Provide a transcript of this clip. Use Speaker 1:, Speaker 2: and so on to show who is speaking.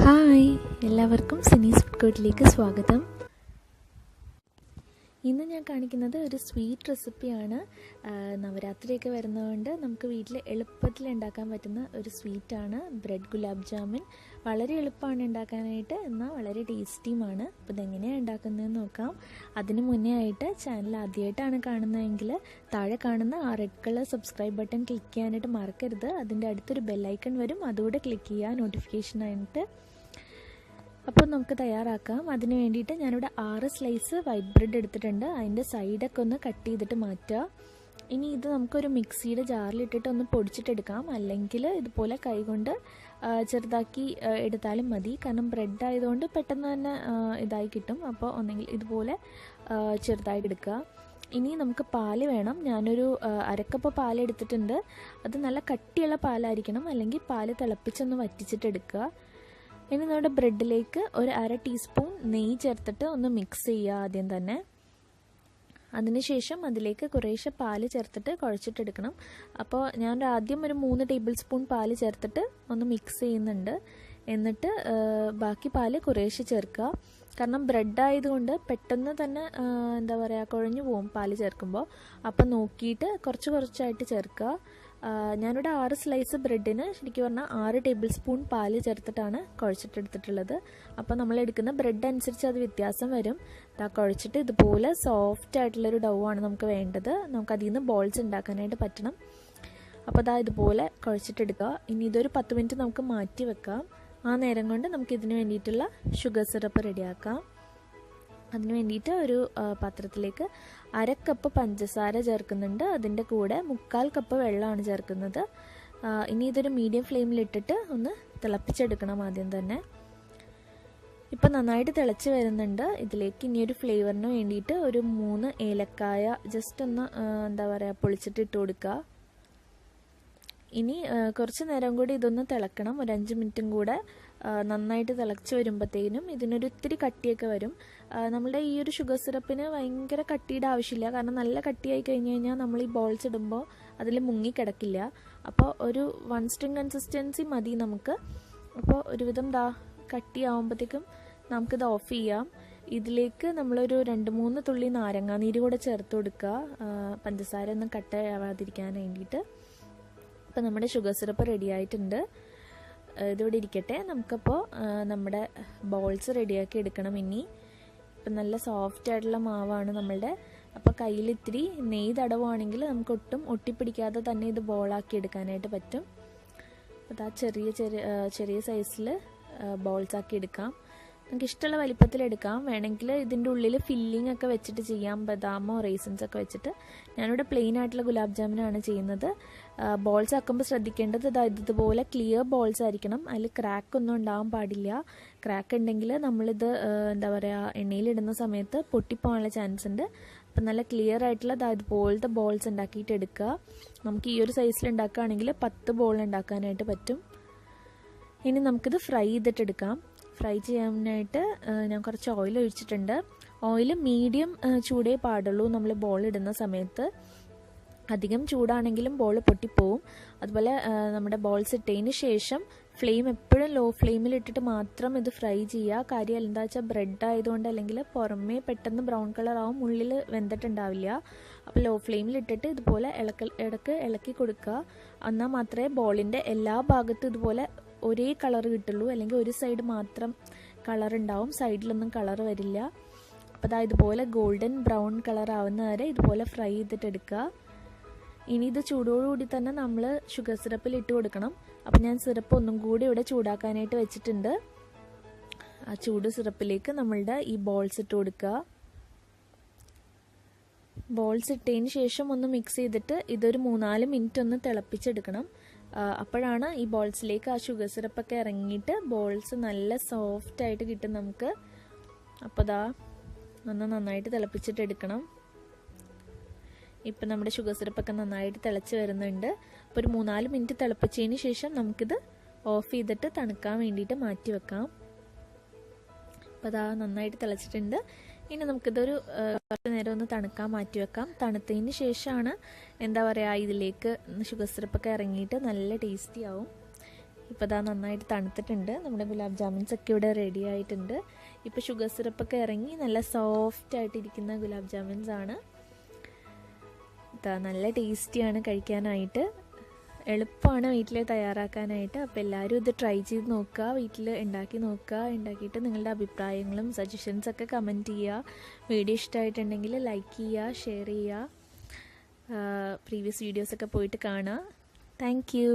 Speaker 1: Hi, എല്ലാവർക്കും സിനീസ് food കോർട്ടിലേക്ക് സ്വാഗതം. ഇന്ന് ഞാൻ കാണിക്കുന്നത് ഒരു സ്വീറ്റ് റെസിപ്പിയാണ്. നവരാത്രിയൊക്കെ വരുന്നതുകൊണ്ട് നമുക്ക് വീട്ടിൽ എളുപ്പത്തിൽ ഉണ്ടാക്കാൻ പറ്റുന്ന ഒരു സ്വീറ്റാണ് ബ്രെഡ് ഗുലാബ് ജാമുൻ. വളരെ എളുപ്പമാണ് ഉണ്ടാക്കാനായിട്ട്, എന്നാൽ വളരെ ടേസ്റ്റിയുമാണ്. അപ്പോൾ ഇതെങ്ങനെയാണ് ഉണ്ടാക്കുന്നതെന്ന് നോക്കാം. അതിന് മുന്നേ ആയിട്ട് ചാനൽ ആദ്യമായിട്ടാണ് കാണുന്നതെങ്കിൽ താഴെ കാണുന്ന ആ red colour subscribe button click ചെയ്യാനായിട്ട് മറക്കരുത്. അതിൻ്റെ അടുത്തൊരു ബെല്ലൈക്കൺ വരും, അതുകൂടെ ക്ലിക്ക് ചെയ്യുക നോട്ടിഫിക്കേഷനായിട്ട്. അപ്പോൾ നമുക്ക് തയ്യാറാക്കാം. അതിന് വേണ്ടിയിട്ട് ഞാനിവിടെ 6 സ്ലൈസ് വൈറ്റ് ബ്രെഡ് എടുത്തിട്ടുണ്ട്. അതിൻ്റെ സൈഡൊക്കെ ഒന്ന് കട്ട് ചെയ്തിട്ട് മാറ്റുക. ഇനി ഇത് നമുക്കൊരു മിക്സിയുടെ ജാറിലിട്ടിട്ട് ഒന്ന് പൊടിച്ചിട്ടെടുക്കാം, അല്ലെങ്കിൽ ഇതുപോലെ കൈകൊണ്ട് ചെറുതാക്കി എടുത്താലും മതി. കാരണം ബ്രെഡ് ആയതുകൊണ്ട് പെട്ടെന്ന് തന്നെ ഇതായി കിട്ടും. അപ്പോൾ ഒന്നെങ്കിൽ ഇതുപോലെ ചെറുതായിട്ട് എടുക്കുക. ഇനി നമുക്ക് പാല് വേണം. ഞാനൊരു അരക്കപ്പ് പാൽ എടുത്തിട്ടുണ്ട്. അത് നല്ല കട്ടിയുള്ള പാലായിരിക്കണം, അല്ലെങ്കിൽ പാല് തിളപ്പിച്ചൊന്ന് വറ്റിച്ചിട്ടെടുക്കുക. ഇനി നമ്മുടെ ബ്രെഡിലേക്ക് ഒരു 1/2 ടീസ്പൂൺ നെയ്യ് ചേർത്തിട്ട് ഒന്ന് മിക്സ് ചെയ്യുക ആദ്യം തന്നെ. അതിനുശേഷം അതിലേക്ക് കുറേശ്ശെ പാല് ചേർത്തിട്ട് കുഴച്ചിട്ടെടുക്കണം. അപ്പോൾ ഞാൻ ആദ്യം ഒരു 3 ടേബിൾ സ്പൂൺ പാല് ചേർത്തിട്ട് ഒന്ന് മിക്സ് ചെയ്യുന്നുണ്ട്. എന്നിട്ട് ബാക്കി പാല് കുറേശ്ശെ ചേർക്കുക. കാരണം ബ്രെഡ് ആയതുകൊണ്ട് പെട്ടെന്ന് തന്നെ എന്താ പറയുക, കുഴഞ്ഞു പോകും പാല് ചേർക്കുമ്പോൾ. അപ്പം നോക്കിയിട്ട് കുറച്ചായിട്ട് ചേർക്കുക. ഞാനിവിടെ 6 സ്ലൈസ് ബ്രെഡിന് ശരിക്കും പറഞ്ഞാൽ 6 ടേബിൾ സ്പൂൺ പാല് ചേർത്തിട്ടാണ് കുഴച്ചിട്ടെടുത്തിട്ടുള്ളത്. അപ്പോൾ നമ്മൾ എടുക്കുന്ന ബ്രെഡ് അനുസരിച്ച് അത് വ്യത്യാസം വരും. കുഴച്ചിട്ട് ഇതുപോലെ സോഫ്റ്റ് ആയിട്ടുള്ളൊരു ഡൗ ആണ് നമുക്ക് വേണ്ടത്. നമുക്ക് അതിൽ നിന്ന് ബോൾസ് ഉണ്ടാക്കാനായിട്ട് പറ്റണം. അപ്പോൾ ഇതുപോലെ കുഴച്ചിട്ടെടുക്കുക. ഇനി ഇതൊരു 10 മിനിറ്റ് നമുക്ക് മാറ്റി വെക്കാം. ആ നേരം കൊണ്ട് നമുക്ക് ഇതിന് വേണ്ടിയിട്ടുള്ള ഷുഗർ സിറപ്പ് റെഡിയാക്കാം. അതിന് വേണ്ടിയിട്ട് ഒരു പാത്രത്തിലേക്ക് 1/2 കപ്പ് പഞ്ചസാര ചേർക്കുന്നുണ്ട്. അതിൻ്റെ കൂടെ 1/4 കപ്പ് വെള്ളമാണ് ചേർക്കുന്നത്. ഇനി ഇതൊരു മീഡിയം ഫ്ലെയിമിലിട്ടിട്ട് ഒന്ന് തിളപ്പിച്ചെടുക്കണം ആദ്യം തന്നെ. ഇപ്പം നന്നായിട്ട് തിളച്ച് വരുന്നുണ്ട്. ഇതിലേക്ക് ഇനിയൊരു ഫ്ലേവറിന് വേണ്ടിയിട്ട് ഒരു 3 ഏലക്കായ ജസ്റ്റ് ഒന്ന് എന്താ പറയുക പൊളിച്ചിട്ട് ഇട്ട് കൊടുക്കുക. ഇനി കുറച്ച് നേരം കൂടി ഇതൊന്ന് തിളക്കണം, ഒരു 5 മിനിറ്റും കൂടെ. നന്നായിട്ട് തിളച്ച് വരുമ്പോഴത്തേനും ഇതിനൊരു ഇത്തിരി കട്ടിയൊക്കെ വരും. നമ്മളുടെ ഈ ഒരു ഷുഗർ സിറപ്പിന് ഭയങ്കര കട്ടിയുടെ ആവശ്യമില്ല. കാരണം നല്ല കട്ടിയായി കഴിഞ്ഞ് കഴിഞ്ഞാൽ നമ്മൾ ഈ ബോൾസ് ഇടുമ്പോൾ അതിൽ മുങ്ങിക്കിടക്കില്ല. അപ്പോൾ ഒരു 1 സ്ട്രിങ് കൺസിസ്റ്റൻസി മതി നമുക്ക്. അപ്പോൾ ഒരുവിധം കട്ടിയാവുമ്പോഴത്തേക്കും നമുക്കിത് ഓഫ് ചെയ്യാം. ഇതിലേക്ക് നമ്മളൊരു 2-3 തുള്ളി നാരങ്ങാനീര് കൂടെ ചേർത്ത് കൊടുക്കുക, പഞ്ചസാര ഒന്നും കട്ടയാവാതിരിക്കാൻ വേണ്ടിയിട്ട്. അപ്പോൾ നമ്മുടെ ഷുഗർ സിറപ്പ് റെഡി ആയിട്ടുണ്ട്. ഇതിവിടെ ഇരിക്കട്ടെ. നമുക്കപ്പോൾ നമ്മുടെ ബോൾസ് റെഡിയാക്കി എടുക്കണം. ഇപ്പം നല്ല സോഫ്റ്റ് ആയിട്ടുള്ള മാവാണ് നമ്മളുടെ. അപ്പോൾ കയ്യിൽ ഇത്തിരി നെയ്യ് തടവുകയാണെങ്കിൽ നമുക്ക് ഒട്ടും ഒട്ടിപ്പിടിക്കാതെ തന്നെ ഇത് ബോളാക്കി എടുക്കാനായിട്ട് പറ്റും. അപ്പോൾ ചെറിയ സൈസിൽ ബോൾസ് ആക്കി എടുക്കാം. നമുക്ക് ഇഷ്ടമുള്ള വലിപ്പത്തിൽ എടുക്കാം. വേണമെങ്കിൽ ഇതിൻ്റെ ഉള്ളിൽ ഫില്ലിംഗ് ഒക്കെ വെച്ചിട്ട് ചെയ്യാം, ബദാമോ റേസിൻസ് ഒക്കെ വെച്ചിട്ട്. ഞാനിവിടെ പ്ലെയിൻ ആയിട്ടുള്ള ഗുലാബ് ജാമുനാണ് ചെയ്യുന്നത്. ബോൾസ് ആക്കുമ്പോൾ ശ്രദ്ധിക്കേണ്ടത് ഇതുപോലെ ക്ലിയർ ബോൾസ് ആയിരിക്കണം. അതിൽ ക്രാക്ക് ഒന്നും ഉണ്ടാവാൻ പാടില്ല. ക്രാക്ക് ഉണ്ടെങ്കിൽ നമ്മളിത് എന്താ പറയുക, എണ്ണയിലിടുന്ന സമയത്ത് പൊട്ടിപ്പോകാനുള്ള ചാൻസ് ഉണ്ട്. അപ്പം നല്ല ക്ലിയർ ആയിട്ടുള്ള ഇതുപോലത്തെ ബോൾസ് ഉണ്ടാക്കിയിട്ട് എടുക്കുക. നമുക്ക് ഈ ഒരു സൈസിൽ ഉണ്ടാക്കുകയാണെങ്കിൽ 10 ബോൾ ഉണ്ടാക്കാനായിട്ട് പറ്റും. ഇനി നമുക്കിത് ഫ്രൈ ചെയ്തിട്ടെടുക്കാം. ഫ്രൈ ചെയ്യാനായിട്ട് ഞാൻ കുറച്ച് ഓയിൽ ഒഴിച്ചിട്ടുണ്ട്. ഓയിൽ മീഡിയം ചൂടേ പാടുള്ളൂ നമ്മൾ ബോൾ ഇടുന്ന സമയത്ത്. അധികം ചൂടാണെങ്കിലും ബോൾ പൊട്ടിപ്പോവും. അതുപോലെ നമ്മുടെ ബോൾസ് ഇട്ടതിന് ശേഷം ഫ്ലെയിം എപ്പോഴും ലോ ഫ്ലെയിമിലിട്ടിട്ട് മാത്രം ഇത് ഫ്രൈ ചെയ്യുക. കാര്യം എന്താ വെച്ചാൽ ബ്രെഡ് ആയതുകൊണ്ട്, അല്ലെങ്കിൽ പുറമേ പെട്ടെന്ന് ബ്രൗൺ കളർ ആവും, ഉള്ളിൽ വെന്തിട്ടുണ്ടാവില്ല. അപ്പോൾ ലോ ഫ്ലെയിമിലിട്ടിട്ട് ഇതുപോലെ ഇടയ്ക്ക് ഇളക്കി കൊടുക്കുക. എന്നാൽ മാത്രമേ ബോളിൻ്റെ എല്ലാ ഭാഗത്തും ഇതുപോലെ ഒരേ കളർ കിട്ടുള്ളൂ. അല്ലെങ്കിൽ ഒരു സൈഡ് മാത്രം കളർ ഉണ്ടാവും, സൈഡിലൊന്നും കളർ വരില്ല. അപ്പോൾ ഇതുപോലെ ഗോൾഡൻ ബ്രൗൺ കളർ ആവുന്ന വരെ ഇതുപോലെ ഫ്രൈ ചെയ്തിട്ട് എടുക്കുക. ഇനി ഇത് ചൂടോടുകൂടി തന്നെ നമ്മൾ ഷുഗർ സിറപ്പിൽ ഇട്ട് കൊടുക്കണം. അപ്പോൾ ഞാൻ സിറപ്പ് ഒന്നും കൂടി ഇവിടെ ചൂടാക്കാനായിട്ട് വെച്ചിട്ടുണ്ട്. ആ ചൂട് സിറപ്പിലേക്ക് നമ്മളുടെ ഈ ബോൾസ് ഇട്ട് കൊടുക്കുക. ബോൾസ് ഇട്ടതിന് ശേഷം ഒന്ന് മിക്സ് ചെയ്തിട്ട് ഇതൊരു 3-4 മിനിറ്റ് ഒന്ന് തിളപ്പിച്ചെടുക്കണം. അപ്പോഴാണ് ഈ ബോൾസിലേക്ക് ആ ഷുഗർ സിറപ്പൊക്കെ ഇറങ്ങിയിട്ട് ബോൾസ് നല്ല സോഫ്റ്റ് ആയിട്ട് കിട്ടും നമുക്ക്. അപ്പോൾ നന്നായിട്ട് തിളപ്പിച്ചിട്ട് എടുക്കണം. ഇപ്പം നമ്മുടെ ഷുഗർ സിറപ്പൊക്കെ നന്നായിട്ട് തിളച്ച് വരുന്നുണ്ട്. അപ്പോൾ ഒരു 3-4 മിനിറ്റ് തിളപ്പിച്ചതിന് ശേഷം നമുക്കിത് ഓഫ് ചെയ്തിട്ട് തണുക്കാൻ വേണ്ടിയിട്ട് മാറ്റി വെക്കാം. അപ്പോൾ നന്നായിട്ട് തിളച്ചിട്ടുണ്ട്. ഇനി നമുക്കിതൊരു കുറച്ച് നേരം ഒന്ന് തണുക്കാൻ മാറ്റി വെക്കാം. തണുത്തതിന് ശേഷമാണ് എന്താ പറയുക, ഇതിലേക്ക് ഷുഗർ സിറപ്പൊക്കെ ഇറങ്ങിയിട്ട് നല്ല ടേസ്റ്റി ആവും. ഇപ്പോൾ ഇതാ നന്നായിട്ട് തണുത്തിട്ടുണ്ട്. നമ്മുടെ ഗുലാബ് ജാമുൻസ് ഒക്കെ ഇവിടെ റെഡി ആയിട്ടുണ്ട്. ഇപ്പോൾ ഷുഗർ സിറപ്പൊക്കെ ഇറങ്ങി നല്ല സോഫ്റ്റ് ആയിട്ടിരിക്കുന്ന ഗുലാബ് ജാമുൻസ് ആണ്. ഇതാ നല്ല ടേസ്റ്റിയാണ് കഴിക്കാനായിട്ട്, എളുപ്പമാണ് വീട്ടിൽ തയ്യാറാക്കാനായിട്ട്. അപ്പോൾ എല്ലാവരും ഇത് ട്രൈ ചെയ്ത് നോക്കുക, വീട്ടിൽ ഉണ്ടാക്കി നോക്കുക. ഉണ്ടാക്കിയിട്ട് നിങ്ങളുടെ അഭിപ്രായങ്ങളും സജഷൻസൊക്കെ കമൻറ്റ് ചെയ്യുക. വീഡിയോ ഇഷ്ടമായിട്ടുണ്ടെങ്കിൽ ലൈക്ക് ചെയ്യുക, ഷെയർ ചെയ്യുക. പ്രീവിയസ് വീഡിയോസൊക്കെ പോയിട്ട് കാണുക. Thank you.